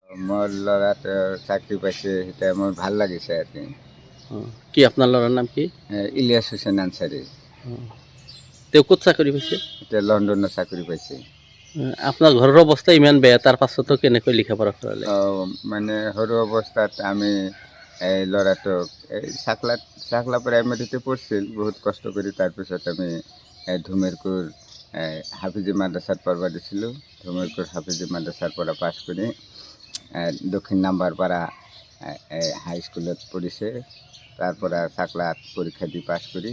মোৰ ল'ৰাটো চাকৰি পাইছে, এতিয়া মোৰ ভাল লাগিছে আৰু কি। কি আপোনাৰ ল'ৰাৰ নাম কি? ইলিয়াছ হুছেইন আনচাৰী। তেওঁ ক'ত চাকৰি পাইছে? এতিয়া লণ্ডনত চাকৰি পাইছে। আপোনাৰ ঘৰৰ অৱস্থা ইমান বেয়া, তাৰ পাছতো কেনেকৈ লিখা পঢ়া কৰালে? মানে সৰু অৱস্থাত আমি এই ল'ৰাটোক এই চাকলা প্ৰাইমেৰীতে পঢ়ছিল, বহুত কষ্ট কৰি। তাৰপিছত আমি ধুমেৰকুৰ হাফিজি মাদ্ৰাছাত পঢ়িব দিছিলোঁ। ধুমেৰকুৰ হাফিজি মাদ্ৰাছাৰ পৰা পাছ কৰি দক্ষিণ নাম্বাৰপাৰা হাইস্কুলত পঢ়িছে। তাৰ পৰা চাকলাত পৰীক্ষা দি পাছ কৰি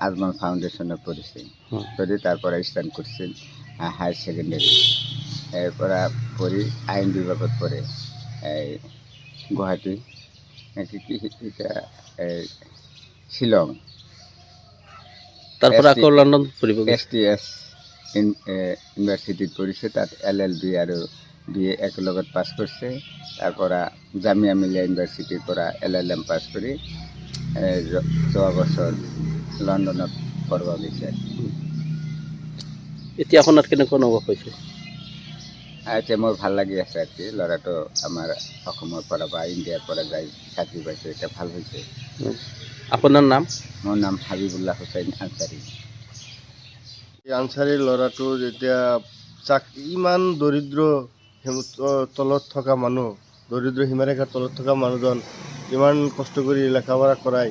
আজমল ফাউণ্ডেশ্যনত পঢ়িছে। পঢ়ি তাৰ পৰা ষ্টাৰ্ট কৰিছিল হায়াৰ ছেকেণ্ডেৰী। ইয়াৰ পৰা পঢ়ি আইন বিভাগত পঢ়ে এই গুৱাহাটী, এতিয়া শ্বিলং। তাৰ পৰা আকৌ লণ্ডন পঢ়িব STS ইউনিভাৰ্চিটিত পঢ়িছে। তাত LLB আৰু BA একেলগত পাছ কৰিছে। তাৰ পৰা জামিয়া মিলিয়া ইউনিভাৰ্চিটিৰ পৰা LLM পাছ কৰি যোৱা বছৰ লণ্ডনত পঢ়িব গৈছে। এতিয়া আপোনাৰ কেনেকুৱা অনুভৱ হৈছে? এতিয়া মোৰ ভাল লাগি আছে আৰু কি। ল'ৰাটো আমাৰ অসমৰ পৰা বা ইণ্ডিয়াৰ পৰা যাই চাকৰি পাইছে, এতিয়া ভাল হৈছে। আপোনাৰ নাম? মোৰ নাম হাবিবুল্লাহ হুছেইন আনচাৰী। আনচাৰীৰ ল'ৰাটো যেতিয়া ইমান দৰিদ্ৰ তলত থকা মানুহ, দৰিদ্ৰ সীমাৰেখাৰ তলত থকা মানুহজন ইমান কষ্ট কৰি লেখা পঢ়া কৰাই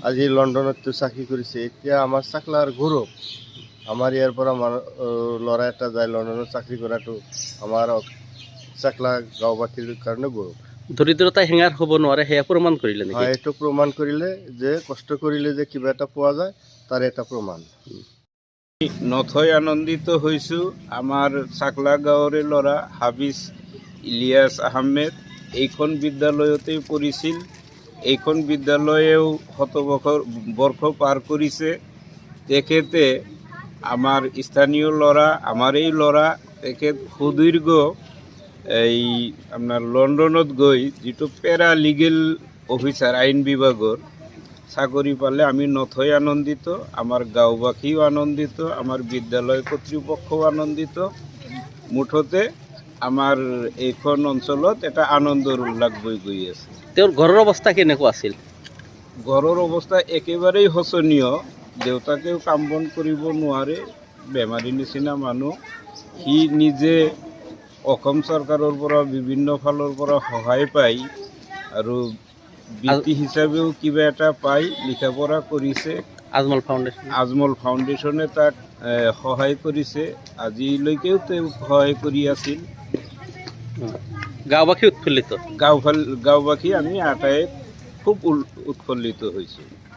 আজি লণ্ডনত চাকৰি কৰিছে। এতিয়া আমাৰ চাকলাৰ গৌৰৱ। আমাৰ ইয়াৰ পৰা ল'ৰা এটা যায় লণ্ডনত চাকৰি কৰাটো আমাৰ চাকলা গাঁওবাসীৰ কাৰণে গৌৰৱ। দৰিদ্ৰতা হেঙাৰ হ'ব নোৱাৰে, সেয়া প্ৰমাণ কৰিলে নেকি? হয়, এইটো প্ৰমাণ কৰিলে যে কষ্ট কৰিলে যে কিবা এটা পোৱা যায়, তাৰ এটা প্ৰমাণ। নথৈ আনন্দিত হৈছোঁ। আমাৰ চাকলা গাঁৱৰে ল'ৰা হাফিজ ইলিয়াছ আহমেদ এইখন বিদ্যালয়তেই পঢ়িছিল। এইখন বিদ্যালয়েও বৰ্ষ পাৰ কৰিছে। তেখেতে আমাৰ স্থানীয় ল'ৰা, আমাৰ এই ল'ৰা, তেখেত সুদীৰ্ঘ আপোনাৰ লণ্ডনত গৈ যিটো পেৰা লিগেল অফিচাৰ আইন বিভাগৰ চাকৰি পালে আমি নথৈ আনন্দিত, আমাৰ গাঁওবাসীও আনন্দিত, আমাৰ বিদ্যালয় কৰ্তৃপক্ষও আনন্দিত। মুঠতে আমাৰ এইখন অঞ্চলত এটা আনন্দৰ উল্লাস বৈ গৈ আছে। তেওঁৰ ঘৰৰ অৱস্থা কেনেকুৱা আছিল? ঘৰৰ অৱস্থা একেবাৰেই শোচনীয়। দেউতাকেও কাম বন কৰিব নোৱাৰে, বেমাৰী নিচিনা মানুহ। সি নিজে অসম চৰকাৰৰ পৰা বিভিন্ন ফালৰ পৰা সহায় পায় আৰু বৃত্তি হিচাপেও কিবা এটা পাই লিখা পঢ়া কৰিছে। আজমল ফাউণ্ডেশ্যনে তাক সহায় কৰিছে, আজিলৈকেও তেওঁ সহায় কৰি আছিল। গাঁওবাসী উৎফুল্লিত? গাঁওবাসী আমি আটাইয়ে খুব উৎফুল্লিত হৈছোঁ।